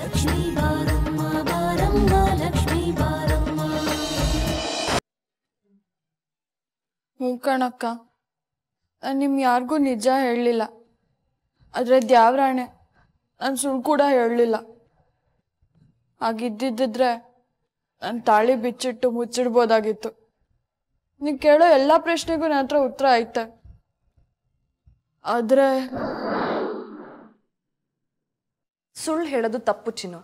ಲಕ್ಷ್ಮೀ ಬಾರಮ್ಮ ಬಾರಮ್ಮ ಲಕ್ಷ್ಮೀ ಬಾರಮ್ಮ. ಹ್ಞೂ ಕಣಕ್ಕ, ನಾನು ನಿಮ್ಗೆ ಯಾರಿಗೂ ನಿಜ ಹೇಳಲಿಲ್ಲ. ಆದರೆ ದ್ಯಾವ್ರಾಣೆ ನಾನು ಸುಳ್ಳು ಕೂಡ ಹೇಳಲಿಲ್ಲ. ಹಾಗಿದ್ದಿದ್ದರೆ ನಾನು ತಾಳಿ ಬಿಚ್ಚಿಟ್ಟು ಮುಚ್ಚಿಡ್ಬೋದಾಗಿತ್ತು. ನೀವು ಕೇಳೋ ಎಲ್ಲ ಪ್ರಶ್ನೆಗೂ ನನ್ನ ಹತ್ರ ಉತ್ತರ ಐತೆ. ಆದರೆ ಸುಳ್ಳು ಹೇಳೋದು ತಪ್ಪು ಚಿನ್ನು,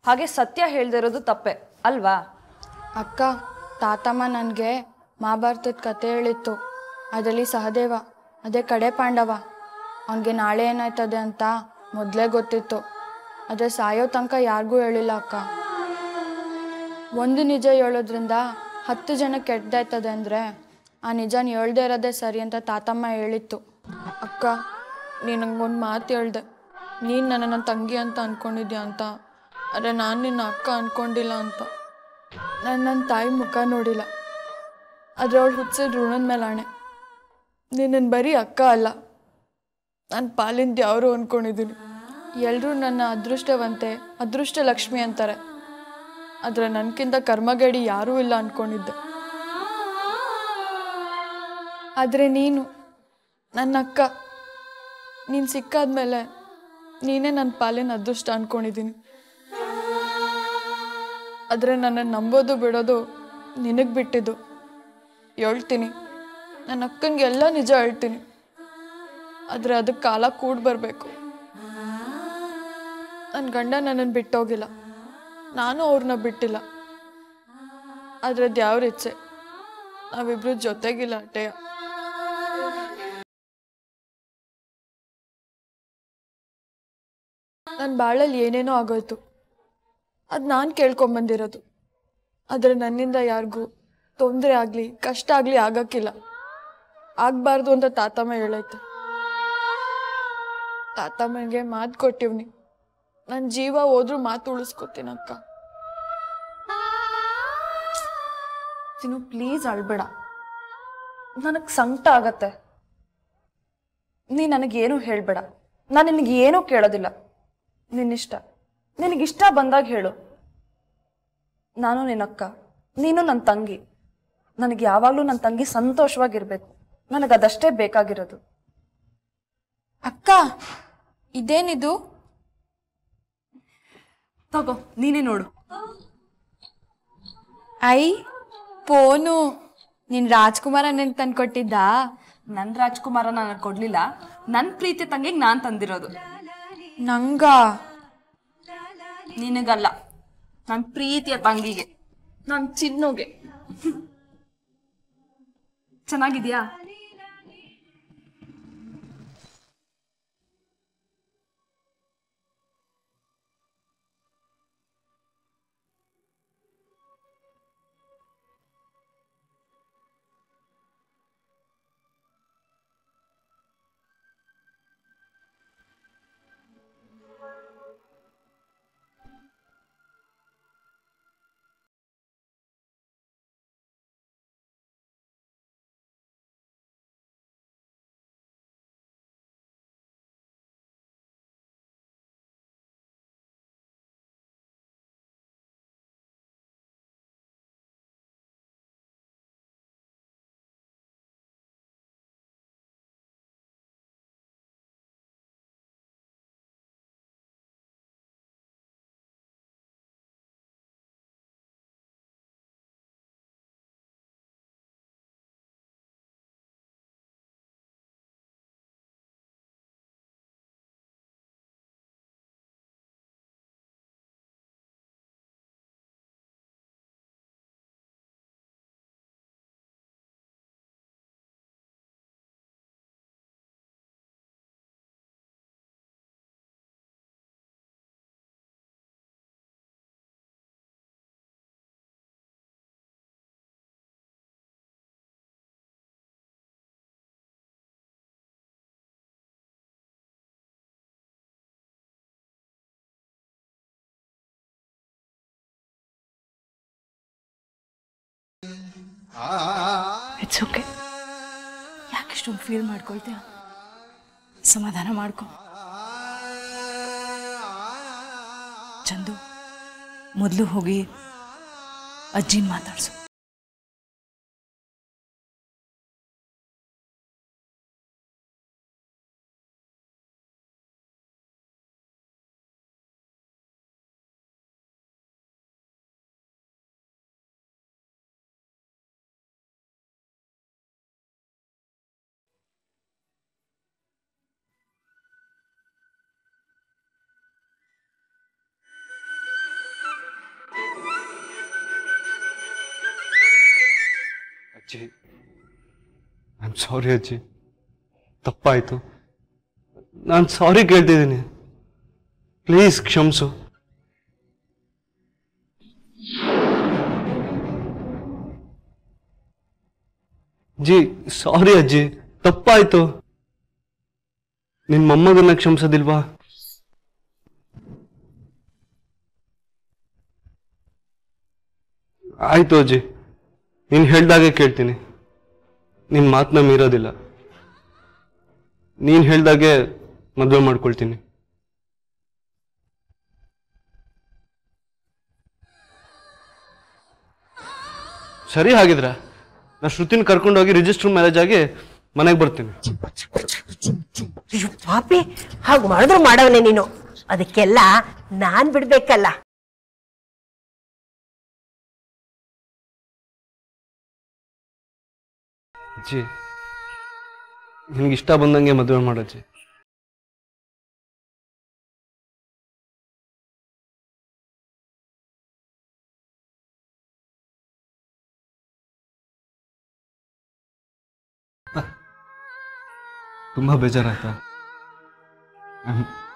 ಹಾಗೆ ಸತ್ಯ ಹೇಳ್ದೇ ಇರೋದು ತಪ್ಪೆ ಅಲ್ವಾ? ಅಕ್ಕ, ತಾತಮ್ಮ ನನಗೆ ಮಹಾಭಾರತದ ಕತೆ ಹೇಳಿತ್ತು. ಅದರಲ್ಲಿ ಸಹದೇವ, ಅದೇ ಕಡೆ ಪಾಂಡವ, ಅವನಿಗೆ ನಾಳೆ ಏನಾಯ್ತದೆ ಅಂತ ಮೊದಲೇ ಗೊತ್ತಿತ್ತು. ಆದರೆ ಸಾಯೋ ತನಕ ಯಾರಿಗೂ ಹೇಳಿಲ್ಲ ಅಕ್ಕ. ಒಂದು ನಿಜ ಹೇಳೋದ್ರಿಂದ 10 ಜನ ಕೆಟ್ಟದಾಯ್ತದೆ ಅಂದರೆ ಆ ನಿಜನ ಹೇಳ್ದೇ ಇರೋದೇ ಸರಿ ಅಂತ ತಾತಮ್ಮ ಹೇಳಿತ್ತು. ಅಕ್ಕ, ನೀನು ನಂಗೊಂದು ಮಾತು ಹೇಳ್ದೆ. ನೀನು ನನ್ನ ತಂಗಿ ಅಂತ ಅಂದ್ಕೊಂಡಿದ್ಯಾ ಅಂತ. ಆದರೆ ನಾನು ನಿನ್ನ ಅಕ್ಕ ಅಂದ್ಕೊಂಡಿಲ್ಲ ಅಂತ. ನನ್ನ ತಾಯಿ ಮುಖ ನೋಡಿಲ್ಲ, ಆದರೆ ಅವಳು ಹುಟ್ಟಿಸಿದ ಋಣದ ಮೇಲೆ ಆಣೆ. ನೀನು ಬರೀ ಅಕ್ಕ ಅಲ್ಲ, ನಾನು ಪಾಲಿಂದ ಯಾರು ಅಂದ್ಕೊಂಡಿದ್ದೀನಿ. ಎಲ್ಲರೂ ನನ್ನ ಅದೃಷ್ಟವಂತೆ, ಅದೃಷ್ಟ ಲಕ್ಷ್ಮಿ ಅಂತಾರೆ. ಆದರೆ ನನಗಿಂತ ಕರ್ಮಗೇಡಿ ಯಾರೂ ಇಲ್ಲ ಅಂದ್ಕೊಂಡಿದ್ದೆ. ಆದರೆ ನೀನು ನನ್ನ ಅಕ್ಕ. ನೀನು ಸಿಕ್ಕಾದ್ಮೇಲೆ ನೀನೇ ನನ್ನ ಪಾಲಿನ ಅದೃಷ್ಟ ಅಂದ್ಕೊಂಡಿದ್ದೀನಿ. ಆದರೆ ನನ್ನನ್ನು ನಂಬೋದು ಬಿಡೋದು ನಿನಗೆ ಬಿಟ್ಟಿದ್ದು. ಹೇಳ್ತೀನಿ, ನನ್ನ ಅಕ್ಕನಿಗೆ ಎಲ್ಲ ನಿಜ ಹೇಳ್ತೀನಿ. ಆದರೆ ಅದಕ್ಕೆ ಕಾಲ ಕೂಡ ಬರಬೇಕು. ನನ್ನ ಗಂಡ ನನ್ನನ್ನು ಬಿಟ್ಟೋಗಿಲ್ಲ, ನಾನು ಅವ್ರನ್ನ ಬಿಟ್ಟಿಲ್ಲ. ಆದರೆ ದ್ಯಾವ್ರ ಇಚ್ಛೆ, ನಾವಿಬ್ರು ಜೊತೆಗಿಲ್ಲ ಅಟೆಯ. ನನ್ನ ಬಾಳಲ್ಲಿ ಏನೇನೋ ಆಗೋಯ್ತು, ಅದು ನಾನು ಕೇಳ್ಕೊಂಬಂದಿರೋದು. ಆದರೆ ನನ್ನಿಂದ ಯಾರಿಗೂ ತೊಂದರೆ ಆಗಲಿ ಕಷ್ಟ ಆಗಲಿ ಆಗೋಕ್ಕಿಲ್ಲ. ಆಗಬಾರ್ದು ಅಂತ ತಾತಮ್ಮ ಹೇಳೈತೆ. ತಾತಮ್ಮನಿಗೆ ಮಾತು ಕೊಟ್ಟಿವ್ನಿ, ನನ್ನ ಜೀವ ಹೋದ್ರೂ ಮಾತು ಉಳಿಸ್ಕೊತೀನಿ ಅಕ್ಕ. ಚಿನ್ನು ಪ್ಲೀಸ್ ಅಳ್ಬೇಡ, ನನಗೆ ಸಂಕಟ ಆಗತ್ತೆ. ನೀ ನನಗೇನು ಹೇಳಬೇಡ, ನಾನು ನಿನಗೇನೂ ಕೇಳೋದಿಲ್ಲ. ನಿನ್ನಿಷ್ಟ, ನಿನಗಿಷ್ಟ ಬಂದಾಗ ಹೇಳು. ನಾನು ನಿನ್ನಕ್ಕ, ನೀನು ನನ್ನ ತಂಗಿ. ನನಗೆ ಯಾವಾಗಲೂ ನನ್ನ ತಂಗಿ ಸಂತೋಷವಾಗಿರ್ಬೇಕು, ನನಗದಷ್ಟೇ ಬೇಕಾಗಿರೋದು. ಅಕ್ಕ, ಇದೇನಿದು? ತಗೋ, ನೀನೇ ನೋಡು. I phone. ನೀನು ರಾಜ್ಕುಮಾರ ನನಗೆ ತಂದು ಕೊಟ್ಟಿದ್ದ? ನನ್ನ ರಾಜ್ಕುಮಾರ ನನಗೆ ಕೊಡ್ಲಿಲ್ಲ, ನನ್ನ ಪ್ರೀತಿ ತಂಗಿಗೆ ನಾನು ತಂದಿರೋದು. ನಂಗ? ನಿನಗಲ್ಲ, ನನ್ನ ಪ್ರೀತಿಯ ತಂಗಿಗೆ, ನನ್ನ ಚಿನ್ನುಗೆ. ಚೆನ್ನಾಗಿದ್ಯಾ? It's okay. ಯಾಕಿಷ್ಟೊಂದು ಫೀಲ್ ಮಾಡ್ಕೊಳ್ತೀಯ? ಸಮಾಧಾನ ಮಾಡ್ಕೊ. ಚಂದು ಮೊದಲು ಹೋಗಿ ಅಜ್ಜಿನ ಮಾತಾಡ್ಸು. ಅಜ್ಜಿ, ಐ ಆಮ್ ಸಾರಿ ಅಜ್ಜಿ, ತಪ್ಪಾಯಿತು. ನಾನು ಸಾರಿ ಕೇಳ್ತಿದ್ದೀನಿ, ಪ್ಲೀಸ್ ಕ್ಷಮಿಸು. ಅಜ್ಜಿ ಸಾರಿ ಅಜ್ಜಿ, ತಪ್ಪಾಯಿತು. ನಿನ್ನ ಮೊಮ್ಮಗನ್ನ ಕ್ಷಮಿಸೋದಿಲ್ವಾ? ಆಯ್ತು ಅಜ್ಜಿ, ನೀನು ಹೇಳ್ದಾಗೆ ಕೇಳ್ತೀನಿ. ನಿನ್ನ ಮಾತನ್ನ ಮೀರೋದಿಲ್ಲ. ನೀನು ಹೇಳ್ದಾಗೆ ಮದುವೆ ಮಾಡ್ಕೊಳ್ತೀನಿ. ಸರಿ, ಹಾಗಿದ್ರೆ ನಾ ಶ್ರುತಿನ ಕರ್ಕೊಂಡೋಗಿ ರಿಜಿಸ್ಟರ್ ಮ್ಯಾರೇಜ್ ಆಗಿ ಮನೆಗೆ ಬರ್ತೀನಿ. ಪಾಪಿ, ಹಾಗೆ ಮಾಡಿದ್ರು ಮಾಡವನೆ ನೀನು. ಅದಕ್ಕೆಲ್ಲ ನಾನ್ ಬಿಡ್ಬೇಕಲ್ಲ. ಅಜ್ಜಿ, ನಿನ್ಗೆ ಇಷ್ಟ ಬಂದಂಗೆ ಮದುವೆ ಮಾಡಜ್ಜಿ. ತುಂಬಾ ಬೇಜಾರಾಯ್ತಾ?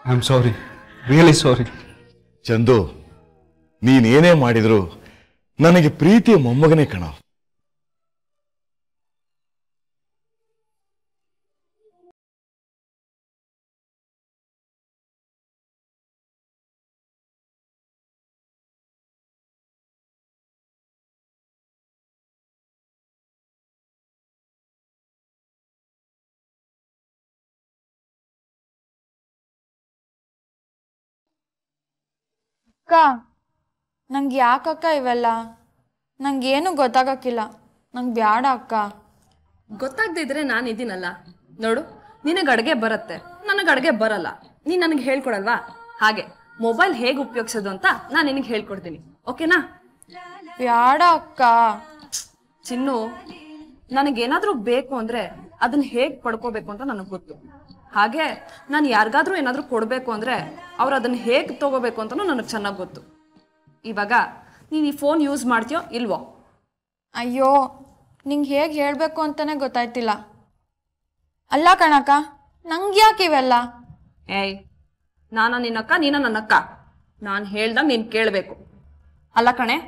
I am sorry, really sorry. Chandu, ನೀನೇನೇ ಮಾಡಿದ್ರು ನನಗೆ ಪ್ರೀತಿಯ ಮೊಮ್ಮಗನೇ ಕಣ. ಅಕ್ಕ, ನಂಗೆ ಯಾಕಕ್ಕ ಇವೆಲ್ಲ? ನಂಗೇನು ಗೊತ್ತಾಗಕ್ಕಿಲ್ಲ. ನಂಗೆ ಬ್ಯಾಡ ಅಕ್ಕ. ಗೊತ್ತಾಗದಿದ್ರೆ ನಾನು ಇದೀನಲ್ಲ ನೋಡು. ನಿನಗೆ ಅಡುಗೆ ಬರುತ್ತೆ, ನನಗೆ ಅಡುಗೆ ಬರಲ್ಲ. ನೀನು ನನಗೆ ಹೇಳ್ಕೊಡಲ್ವಾ? ಹಾಗೆ ಮೊಬೈಲ್ ಹೇಗೆ ಉಪಯೋಗಿಸೋದು ಅಂತ ನಾನು ನಿನಗೆ ಹೇಳ್ಕೊಡ್ತೀನಿ, ಓಕೆನಾ? ಬ್ಯಾಡ ಅಕ್ಕ. ಚಿನ್ನು, ನನಗೇನಾದರೂ ಬೇಕು ಅಂದರೆ ಅದನ್ನ ಹೇಗೆ ಪಡ್ಕೋಬೇಕು ಅಂತ ನನಗೆ ಗೊತ್ತು. ಹಾಗೆ ನಾನು ಯಾರಿಗಾದ್ರೂ ಏನಾದರೂ ಕೊಡಬೇಕು ಅಂದರೆ ಅವ್ರು ಅದನ್ನು ಹೇಗೆ ತಗೋಬೇಕು ಅಂತಲೂ ನನಗೆ ಚೆನ್ನಾಗಿ ಗೊತ್ತು. ಇವಾಗ ನೀನು ಈ ಫೋನ್ ಯೂಸ್ ಮಾಡ್ತೀಯೋ ಇಲ್ವೋ? ಅಯ್ಯೋ, ನಿಂಗೆ ಹೇಗೆ ಹೇಳಬೇಕು ಅಂತಲೇ ಗೊತ್ತಾಯ್ತಿಲ್ಲ. ಅಲ್ಲ ಕಣಕ್ಕ, ನಂಗೆ ಯಾಕೆ ಇವೆಲ್ಲ? ಏಯ್, ನಾನು ನಿನ್ನಕ್ಕ, ನೀನು ನನ್ನಕ್ಕ. ನಾನು ಹೇಳ್ದಾಗ ನೀನು ಕೇಳಬೇಕು. ಅಲ್ಲ ಕಣೆ,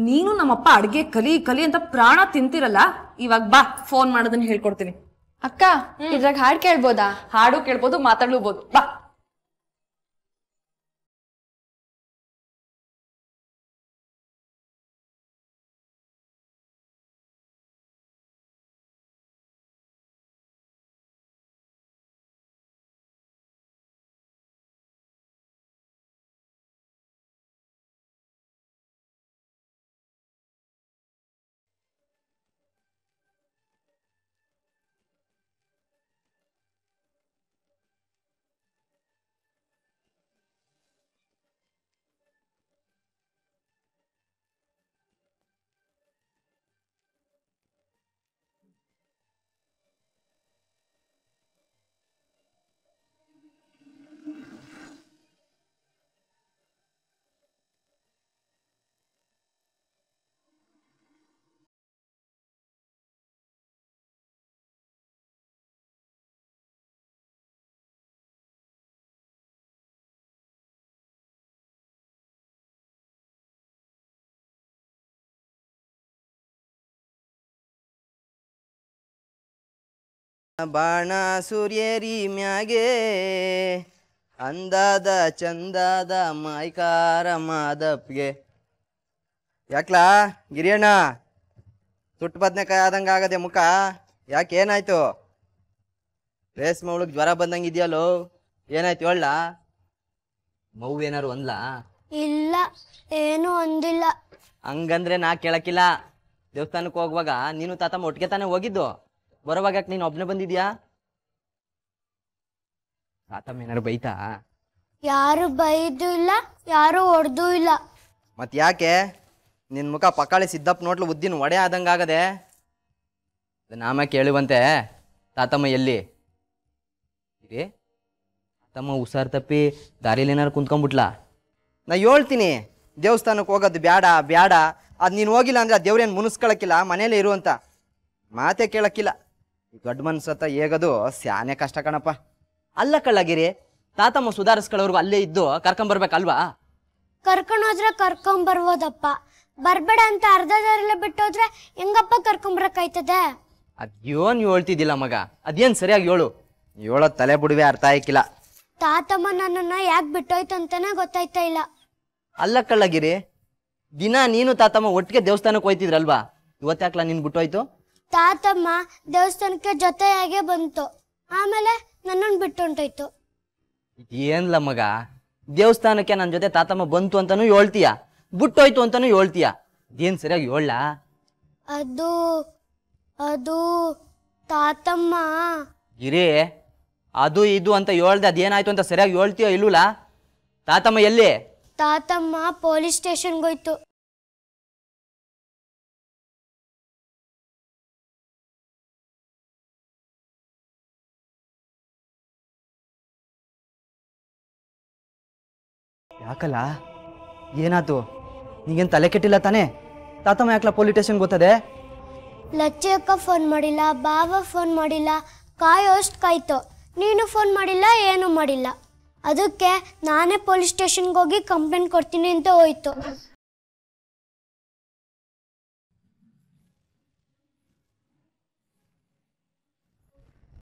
ನೀನು ನಮ್ಮಪ್ಪ ಅಡುಗೆ ಕಲಿ ಕಲಿ ಅಂತ ಪ್ರಾಣ ತಿಂತಿರಲ್ಲ. ಇವಾಗ ಬಾ, ಫೋನ್ ಮಾಡೋದನ್ನ ಹೇಳ್ಕೊಡ್ತೀನಿ. ಅಕ್ಕ, ಇದ್ರಾಗ ಹಾಡು ಕೇಳ್ಬೋದಾ? ಹಾಡು ಕೇಳ್ಬೋದು, ಮಾತಾಡ್ಲೂಬೋದು. ಬಾ. ಬಾಣ ಸೂರ್ಯರಿ ಮ್ಯಾಗೆ ಅಂದಾದ ಚಂದಾದ ಮಾಯ್ಕಾರ ಮಾದಪ್ಗೆ. ಯಾಕ್ಲಾ ಗಿರಿಯಣ್ಣ, ತುಟ್ಟು ಬದ್ನೆಕಾಯಿ ಆದಂಗೆ ಆಗದೆ ಮುಖ. ಯಾಕೆ, ಏನಾಯ್ತು? ರೇಸ್ಮೆ ಅವಳಿಗೆ ಜ್ವರ ಬಂದಂಗೆ ಇದೆಯಲ್ಲೋ, ಏನಾಯ್ತು ಹೇಳ? ಮಗು ಏನಾರು ಒಂದ್ಲಾ? ಇಲ್ಲ, ಏನು ಅಂದಿಲ್ಲ. ಹಂಗಂದ್ರೆ ನಾ ಕೇಳಕ್ಕಿಲ್ಲ. ದೇವಸ್ಥಾನಕ್ಕೆ ಹೋಗುವಾಗ ನೀನು ತಾತಮ್ಮ ಒಟ್ಟಿಗೆ ತಾನೇ ಹೋಗಿದ್ದು, ಬರೋವಾಗ ಯಾಕೆ ನೀನು ಒಬ್ಬನೇ ಬಂದಿದ್ಯಾ? ತಾತಮ್ಮ ಏನಾರು ಬೈತಾ? ಯಾರು ಬೈದು ಇಲ್ಲ, ಯಾರು ಹೊಡೆದೂ ಇಲ್ಲ. ಮತ್ ಯಾಕೆ ನಿನ್ ಮುಖ ಪಕ್ಕಾಳಿ ಸಿದ್ದಪ್ಪ ನೋಟ್ಲು ಉದ್ದಿನ ಒಡೆ ಆದಂಗಾಗದೆ? ನಾಮ ಕೇಳುವಂತೆ ತಾತಮ್ಮ ಎಲ್ಲಿ? ತಾತಮ್ಮ ಹುಷಾರ್ ತಪ್ಪಿ ದಾರಿಯಲ್ಲಿ ಏನಾರು ಕುಂತ್ಕೊಂಡ್ಬಿಟ್ಲಾ? ನಾ ಹೇಳ್ತೀನಿ ದೇವಸ್ಥಾನಕ್ಕೆ ಹೋಗೋದು ಬ್ಯಾಡ ಬ್ಯಾಡ, ಅದು ನೀನು ಹೋಗಿಲ್ಲ ಅಂದ್ರೆ ಆ ದೇವ್ರೇನು ಮುನಿಸ್ಕೊಳಕ್ಕಿಲ್ಲ, ಮನೇಲೇ ಇರುವಂತ ಮಾತೇ ಕೇಳಕ್ಕಿಲ್ಲ. ಈ ದೊಡ್ಡ ಮನ್ಸತ್ತ ಹೇಗದು ಸ್ಯಾನೆ ಕಷ್ಟ ಕಣಪ್ಪ. ಅಲ್ಲ ಕಳ್ಳಗಿರಿ, ತಾತಮ್ಮ ಸುಧಾರಿಸ್ಕೊಳ್ಳೋರ್ಗು ಅಲ್ಲೇ ಇದ್ದು ಕರ್ಕೊಂಬರ್ಬೇಕಲ್ವಾ? ಕರ್ಕೊಂಡೋದ್ರೆ ಕರ್ಕೊಂಬರ್ಬೋದಪ್ಪ, ಬರ್ಬೇಡ ಅಂತ ಅರ್ಧ ದಾರಿಲ್ಲ ಬಿಟ್ಟೋದ್ರೆ ಹೆಂಗಪ್ಪ ಕರ್ಕೊಂಬರಕ್ಕಾಯ್ತದೆ? ಅದೇನು ಹೇಳ್ತಿದ್ದಿಲ್ಲ ಮಗ, ಅದೇನು ಸರಿಯಾಗಿ ಹೇಳು. ಹೇಳೋದು ತಲೆ ಬಿಡುವೆ ಅರ್ಥ ಆಯ್ಕಿಲ್ಲ. ತಾತಮ್ಮ ನನ್ನನ್ನ ಯಾಕೆ ಬಿಟ್ಟೋಯ್ತು ಅಂತಾನೆ ಗೊತ್ತಾಯ್ತಾ ಇಲ್ಲ. ಅಲ್ಲ ಕಳ್ಳಗಿರಿ, ದಿನ ನೀನು ತಾತಮ್ಮ ಒಟ್ಟಿಗೆ ದೇವಸ್ಥಾನಕ್ಕೆ ಹೋಯ್ತಿದ್ರಲ್ವಾ, ಇವತ್ತಾಕ್ಲ ನೀನು ಬಿಟ್ಟೋಯ್ತು? ತಾತಮ್ಮ ದೇವಸ್ಥಾನಕ್ಕೆ ಜೊತೆಯಾಗೆ ಬಂತು, ಆಮೇಲೆ ನನ್ನನ್ನು ಬಿಟ್ಟು ಹೊಂಟೋಯ್ತು. ಏನ್ಲ ಮಗ, ದೇವಸ್ಥಾನಕ್ಕೆ ನನ್ನ ಜೊತೆ ತಾತಮ್ಮ ಬಂತು ಅಂತಾನು ಹೇಳ್ತೀಯ, ಬಿಟ್ಟೋಯ್ತು ಅಂತಾನು ಹೇಳ್ತೀಯ, ಇದೇನು ಸರಿಯಾಗಿ ಹೇಳ? ಅದು ಅದು ತಾತಮ್ಮ ಗಿರಿ, ಅದು ಇದು ಅಂತ ಹೇಳ್ದೆ ಅದೇನಾಯ್ತು ಅಂತ ಸರಿಯಾಗಿ ಹೇಳ್ತೀಯೋ ಇಲ್ಲೂಲ? ತಾತಮ್ಮ ಎಲ್ಲಿ? ತಾತಮ್ಮ ಪೊಲೀಸ್ ಸ್ಟೇಷನ್ಗೆ ಹೋಯ್ತು. ಯಾಕಲ್ಲ, ಏನಾಯ್ತು? ನೀಗೇನು ತಲೆ ಕೆಟ್ಟಿಲ್ಲ ತಾನೇ? ತಾತಮ್ಮ ಯಾಕಲ ಪೊಲೀಸ್ ಸ್ಟೇಷನ್ ಗೊತ್ತದೆ? ಲಚ್ಚಿ ಅಕ್ಕ ಫೋನ್ ಮಾಡಿಲ್ಲ, ಬಾಬಾ ಫೋನ್ ಮಾಡಿಲ್ಲ, ಕಾಯೋಷ್ಟು ಕಾಯ್ತು. ನೀನು ಫೋನ್ ಮಾಡಿಲ್ಲ, ಏನೂ ಮಾಡಿಲ್ಲ. ಅದಕ್ಕೆ ನಾನೇ ಪೊಲೀಸ್ ಸ್ಟೇಷನ್ಗೆ ಹೋಗಿ ಕಂಪ್ಲೇಂಟ್ ಕೊಡ್ತೀನಿ ಅಂತ ಹೋಯ್ತು.